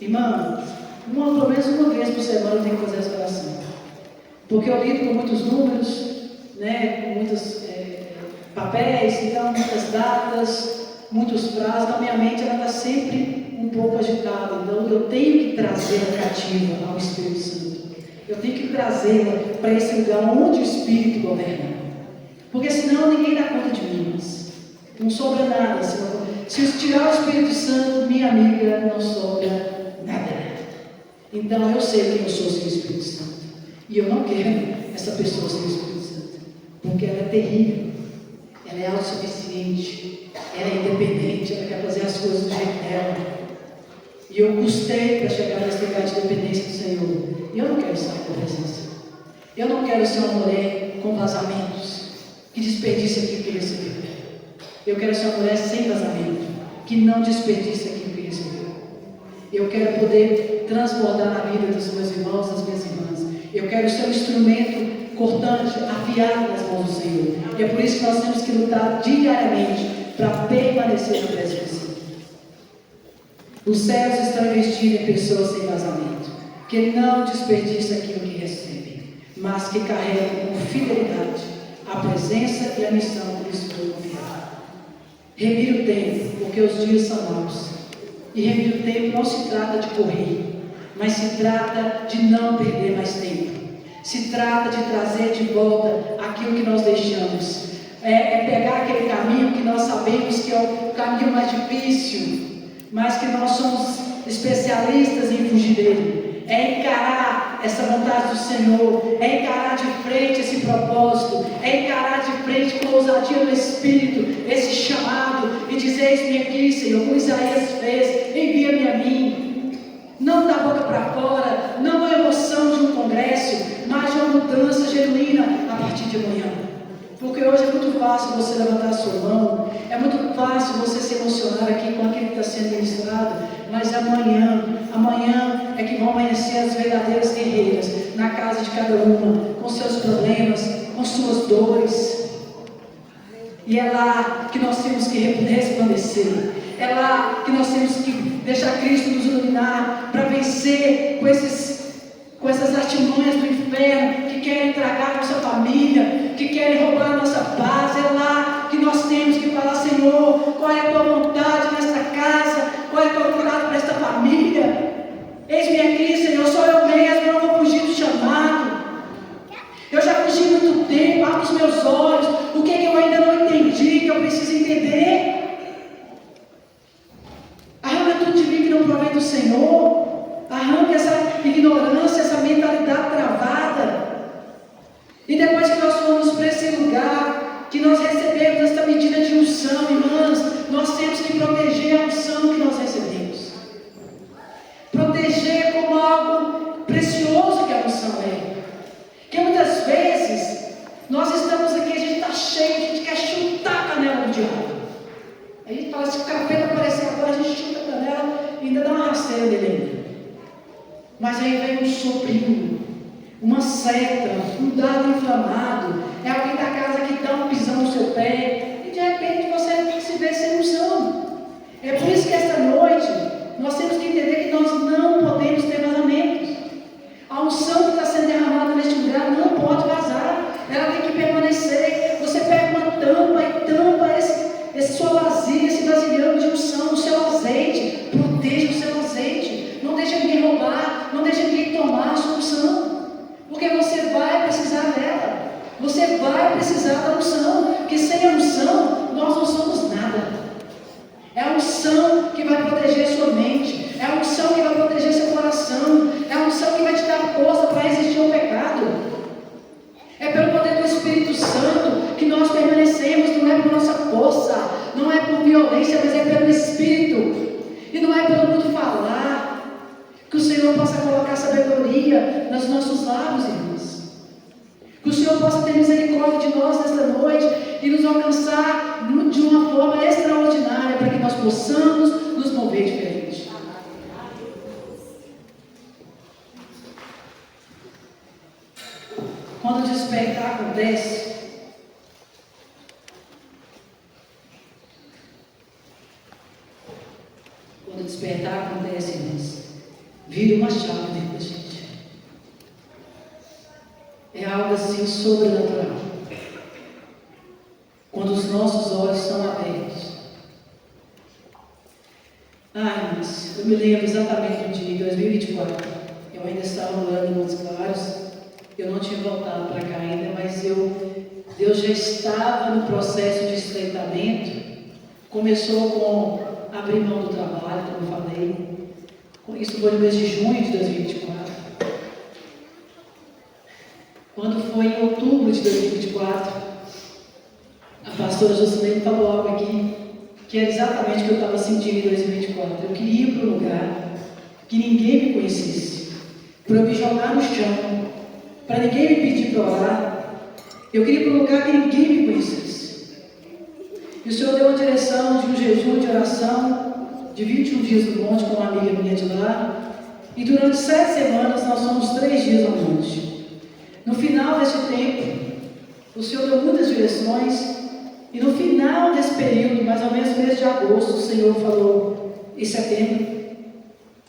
Speaker 1: Irmã, pelo menos uma vez por semana eu tenho que fazer essa oração, porque eu lido com muitos números, né? Com muitos papéis, então muitas datas, muitos prazos, então minha mente ela está sempre um pouco agitada. Então eu tenho que trazê-la cativa ao Espírito Santo. Eu tenho que trazê-la para esse lugar onde o Espírito governa. Porque senão ninguém dá conta de mim. Não sobra nada. Se eu tirar o Espírito Santo, minha amiga, não sobra nada. Então eu sei que eu sou sem o Espírito Santo. E eu não quero essa pessoa sem o Espírito Santo. Porque ela é terrível. Ela é autossuficiente. ela é independente, ela quer fazer as coisas do jeito dela. E eu custei para chegar nesse lugar de dependência do Senhor. E eu não quero sair da presença. Eu não quero ser uma mulher com vazamentos, que desperdiça aquilo que recebeu. Eu quero ser uma mulher sem vazamento, que não desperdiça aquilo que recebeu. Eu quero poder transbordar na vida dos meus irmãos, das minhas irmãs. Eu quero ser um instrumento cortante, afiado nas mãos do Senhor. E é por isso que nós temos que lutar diariamente para permanecer na presença. Os céus estão investindo em pessoas sem vazamento, que não desperdiçam aquilo que recebem, mas que carregam com fidelidade a presença e a missão que lhes foi confiada. Revire o tempo, porque os dias são maus. E revire o tempo não se trata de correr, mas se trata de não perder mais tempo. Se trata de trazer de volta aquilo que nós deixamos. É pegar aquele caminho que nós sabemos que é o caminho mais difícil, mas que nós somos especialistas em fugir dele. É encarar essa vontade do Senhor, é encarar de frente esse propósito, é encarar de frente com ousadia no Espírito esse chamado e dizer: eis-me aqui, Senhor, como Isaías fez, envia-me a mim. Não da boca para fora, não a emoção de um congresso, mas de uma mudança genuína a partir de amanhã. Porque hoje é muito fácil você levantar a sua mão, é muito fácil você se emocionar aqui com aquilo que está sendo ministrado, mas amanhã é que vão amanhecer as verdadeiras guerreiras na casa de cada uma, com seus problemas, com suas dores. E é lá que nós temos que resplandecer, é lá que nós temos que deixar Cristo nos iluminar para vencer com essas artimanhas do inferno que querem tragar a nossa família, que querem roubar a nossa paz. É lá que nós temos que falar: Senhor, qual é a tua vontade nesta casa? Qual é a tua vontade para esta família? Eis-me aqui, Senhor, sou eu mesmo, eu não vou fugir do chamado. Eu já fugi muito tempo, abro os meus olhos, o que eu ainda não entendi, que eu preciso entender. Arranca tudo de mim que não provém do Senhor, arranca essa ignorância, essa mentalidade travada. E depois que nós formos para esse lugar, que nós recebemos esta medida de unção, irmãs, nós temos que proteger a unção que nós recebemos. Proteger como algo precioso que a unção é. Porque muitas vezes, nós estamos aqui, a gente está cheio, a gente quer chutar a canela do diabo. Aí a gente fala: se o capeta aparecer agora, a gente chuta a canela e ainda dá uma rasteira nele. Mas aí vem um soprinho, uma seta, um dado inflamado, é alguém da casa que dá um pisão no seu pé, e de repente você se vê sem unção. É por isso que esta noite nós temos que entender que nós não podemos ter vazamentos. A unção que está sendo derramada neste lugar não pode vazar, ela tem que permanecer. Você pega uma tampa e tampa esse sua vasilha, esse vasilhame de unção, o seu azeite, proteja o seu azeite, não deixa ninguém roubar, não deixa ninguém tomar a sua unção, porque você vai precisar dela, você vai precisar da unção, porque sem a unção nós não somos nada. É a unção que vai proteger sua mente, é a unção que vai proteger seu coração, é a unção que vai te dar força para resistir ao pecado. É pelo poder do Espírito Santo que nós permanecemos, não é por nossa força, não é por violência, mas é pelo Espírito. E não é pelo muito falar. Que o Senhor possa colocar sabedoria nos nossos lábios, irmãos. Que o Senhor possa ter misericórdia de nós nesta noite e nos alcançar de uma forma extraordinária, para que nós possamos nos mover diferente. Quando o despertar acontece, irmãos, vira uma chave dentro da gente. É algo assim sobrenatural. Quando os nossos olhos são abertos. Mas eu me lembro exatamente do dia, em 2024. Eu ainda estava morando em Montes Claros. Eu não tinha voltado para cá ainda, mas Deus já estava no processo de estreitamento. Começou com abrir mão do trabalho, como eu falei. Isso foi no mês de junho de 2024. Quando foi em outubro de 2024, a pastora Jocelyn falou algo aqui que era exatamente o que eu estava sentindo em 2024. Eu queria ir para um lugar que ninguém me conhecesse, para eu me jogar no chão, para ninguém me pedir para orar. Eu queria ir para um lugar que ninguém me conhecesse. E o Senhor deu uma direção de um jejum de oração de 21 dias no monte com uma amiga minha de lá. E durante 7 semanas nós fomos 3 dias ao monte. No final desse tempo, o Senhor deu muitas direções. E no final desse período, mais ou menos no mês de agosto, o Senhor falou, em setembro,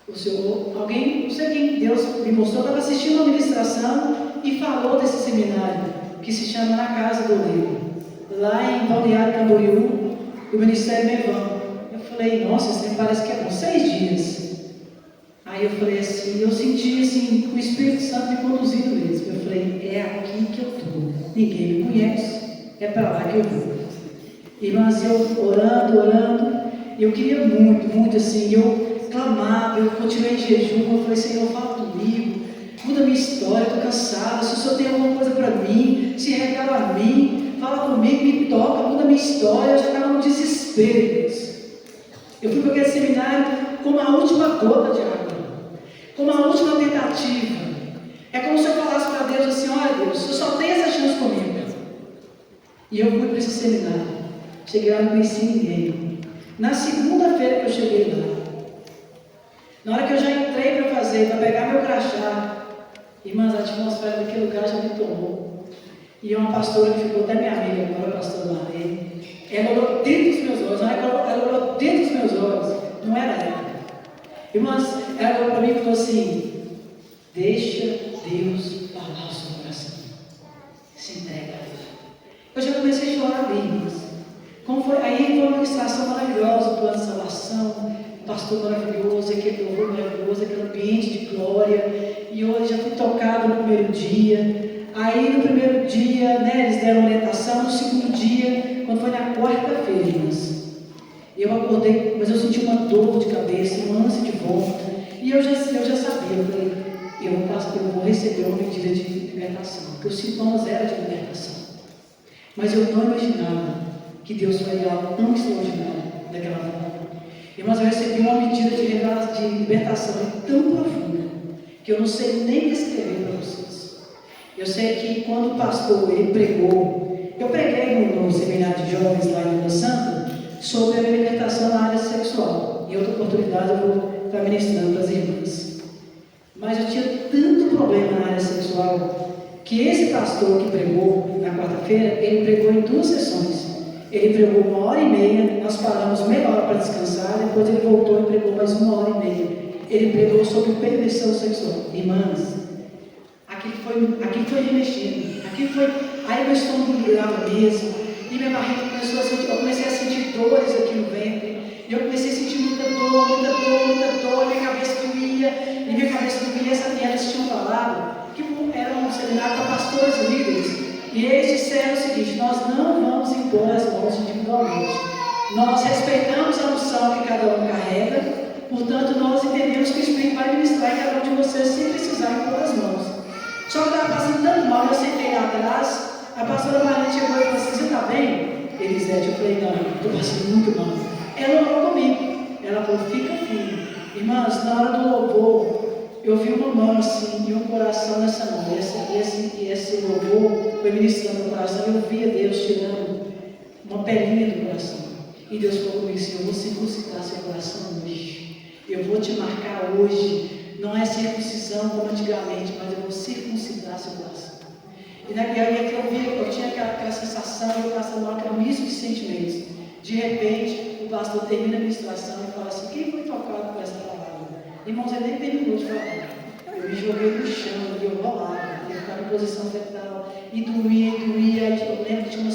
Speaker 1: o Senhor, alguém, não sei quem, Deus me mostrou, estava assistindo uma ministração e falou desse seminário, que se chama Na Casa do Oleiro, lá em Balneário Camboriú, o Ministério Mevan. Eu falei, nossa, isso me parece que é bom, 6 dias. Aí eu falei assim, eu senti assim, o Espírito Santo me conduzindo mesmo. Eu falei, é aqui que eu estou, ninguém me conhece, é para lá que eu vou. Irmãs, eu orando, eu queria muito assim, eu clamava, eu continuei em jejum, eu falei, Senhor, fala comigo, muda minha história, estou cansada, se o Senhor tem alguma coisa para mim, se revela a mim, fala comigo, me toca, muda minha história. Eu já estava no desespero, irmãs. Eu fui para aquele seminário como a última gota de água, como a última tentativa. É como se eu falasse para Deus assim, olha Deus, eu só tenho essa chance comigo. E eu fui para esse seminário. Cheguei lá, não conheci ninguém. Na segunda-feira que eu cheguei lá, na hora que eu já entrei para fazer, para pegar meu crachá, irmãs, a atmosfera daquele lugar já me tomou. E uma pastora que ficou até minha amiga agora, a pastora Marlene, ela olhou dentro dos meus olhos, ela olhou dentro dos meus olhos, não era ela. Irmãs, ela olhou para mim e falou assim, deixa Deus falar o seu coração, se entrega a Deus. Eu já comecei a chorar ali, irmãs. Como foi? Aí foi uma ministração maravilhosa, o plano de salvação, o pastor maravilhoso, aquele louvor maravilhoso, aquele ambiente de glória. E hoje já fui tocado no primeiro dia. Aí no primeiro dia, né, eles deram orientação. No segundo dia, quando foi na quarta-feira, irmãs, eu acordei, mas eu senti uma dor de cabeça, uma ânsia de vômito. E eu já sabia, eu falei, eu vou receber uma medida de libertação, porque os sintomas eram de libertação. Mas eu não imaginava que Deus faria algo tão extraordinário daquela forma. Irmãos, eu recebi uma medida de libertação tão profunda, que eu não sei nem descrever para vocês. Eu sei que quando o pastor ele pregou, eu preguei no seminário de jovens lá em Vila Santa, sobre a libertação na área sexual. Em outra oportunidade eu vou estar ministrando para as irmãs. Mas eu tinha tanto problema na área sexual, que esse pastor que pregou na quarta-feira, ele pregou em 2 sessões. Ele pregou 1h30, nós paramos meia hora para descansar, depois ele voltou e pregou mais 1h30. Ele pregou sobre perversão sexual. Irmãs, aquilo foi remexido, aí meu estômago virava mesmo, e minha barriga começou a sentir, eu comecei a sentir dores aqui no ventre, e eu comecei a sentir muita dor, minha cabeça doía, e elas tinham falado que era um seminário para pastores líderes. E eles disseram o seguinte, nós não vamos impor as mãos individualmente. Nós respeitamos a unção que cada um carrega, portanto nós entendemos que o Espírito vai ministrar em cada um de vocês sem precisar impor as mãos. Só que eu estava passando tanto mal, eu sentei lá atrás, a pastora Marlene chegou e falou assim, você está bem? Elisete, eu falei, não, estou passando muito mal. Ela orou comigo, ela falou, fica firme. Irmãs, na hora do louvor, eu vi uma mão assim e um coração nessa mão. E esse louvor foi ministrando no coração. Eu via Deus tirando uma pelinha do coração. E Deus falou comigo assim, eu vou circuncidar seu coração hoje. Eu vou te marcar hoje. Não é circuncisão como antigamente, mas eu vou circuncidar seu coração. E aí eu tinha aquela sensação, eu passando lá aquele misto de sentimentos. De repente, o pastor termina a ministração e fala assim, quem foi tocado por essa palavra? Irmãos, ele nem terminou de falar. Eu me joguei no chão, e eu rolava, eu ficava em posição fetal, e doía. Eu lembro que tinha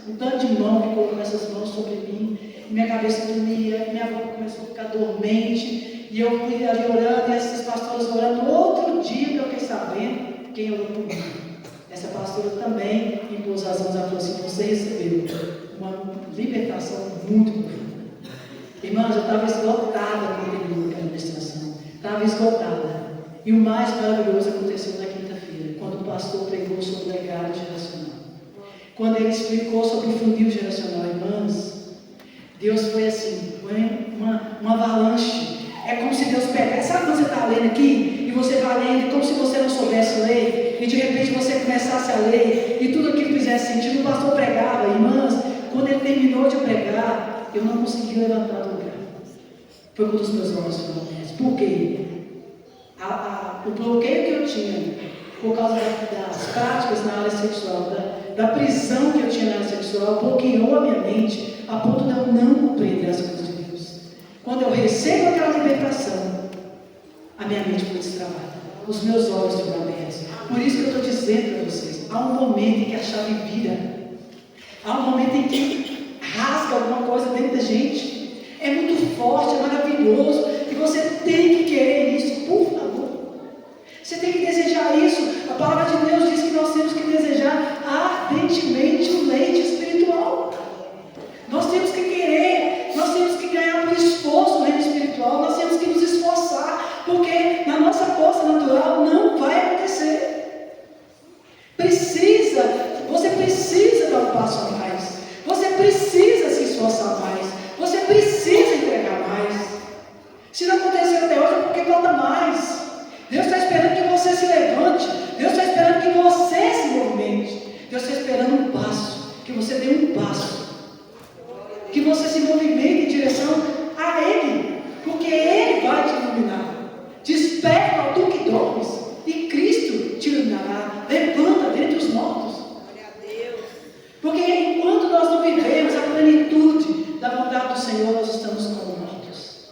Speaker 1: um tanto de mão que colocou essas mãos sobre mim, e minha cabeça doía, minha boca começou a ficar dormente, e eu fui ali orando, e essas pastoras orando. Outro dia que eu fiquei sabendo quem orou por mim. Essa pastora também impôs as mãos, ela falou assim, você recebeu uma libertação muito profunda. Irmãos, eu estava esgotada com aquela ministração. Estava esgotada. E o mais maravilhoso aconteceu na quinta-feira, quando o pastor pregou sobre o legado geracional. Quando ele explicou sobre o funil geracional, irmãs, Deus foi assim, foi uma avalanche. É como se Deus pegasse, sabe quando você está lendo aqui, e você vai lendo, como se você não soubesse ler, e de repente você começasse a ler, e tudo aquilo fizesse sentido. O pastor pregava, irmãs, quando ele terminou de pregar, eu não consegui levantar do lugar. Foi quando os meus olhos foram abertos. Por quê? O bloqueio que eu tinha, por causa das práticas na área sexual, da prisão que eu tinha na área sexual, bloqueou a minha mente, a ponto de eu não compreender as coisas de Deus. Quando eu recebo aquela libertação, a minha mente foi destravada, os meus olhos foram abertos. Por isso que eu estou dizendo para vocês, há um momento em que a chave vira, há um momento em que rasga alguma coisa dentro da gente, é muito forte, é maravilhoso, e você tem que querer isso, por favor, você tem que desejar isso. A palavra de Deus diz que nós temos que desejar ardentemente o leite espiritual. Nós temos que querer, nós temos que ganhar por esforço o reino espiritual, nós temos que nos esforçar, porque na nossa força natural não vai acontecer. Você precisa dar um passo a mais, você precisa se esforçar mais, você precisa entregar mais. Se não aconteceu até hoje é porque falta mais. Deus está esperando que você se levante, Deus está esperando que você se movimente, Deus está esperando um passo, que você dê um passo, que você se movimente em direção a Ele, porque Ele vai te iluminar. Desperta, ó tu que dormes, e Cristo te iluminará. Levanta dentre os mortos. Porque enquanto nós não vivemos a plenitude da vontade do Senhor, nós estamos como mortos.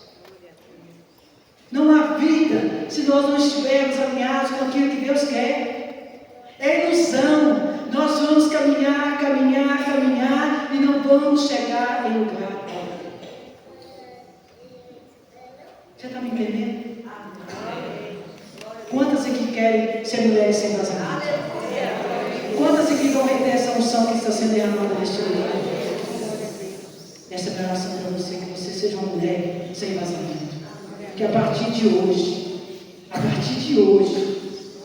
Speaker 1: Não há vida se nós não estivermos alinhados com aquilo que Deus quer. É ilusão. Nós vamos caminhar e não vamos chegar em lugar algum. Você está me entendendo? Quantas aqui querem ser mulheres sem vazamento? Quantas aqui vão reter essa unção que está sendo derramada neste lugar? Essa é a minha oração para você, que você seja uma mulher sem vazamento. Que a partir de hoje,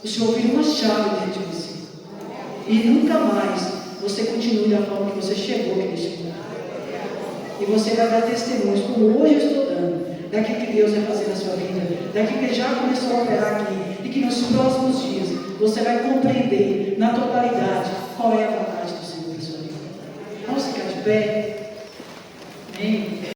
Speaker 1: o Senhor vire uma chave dentro de você. E nunca mais você continue da forma que você chegou aqui neste lugar. E você vai dar testemunhos, como hoje eu estou dando, daquilo que Deus vai fazer na sua vida, daquilo que já começou a operar aqui, e que nos próximos dias você vai compreender na totalidade qual é a vontade do Senhor para a sua vida. Vamos ficar de pé.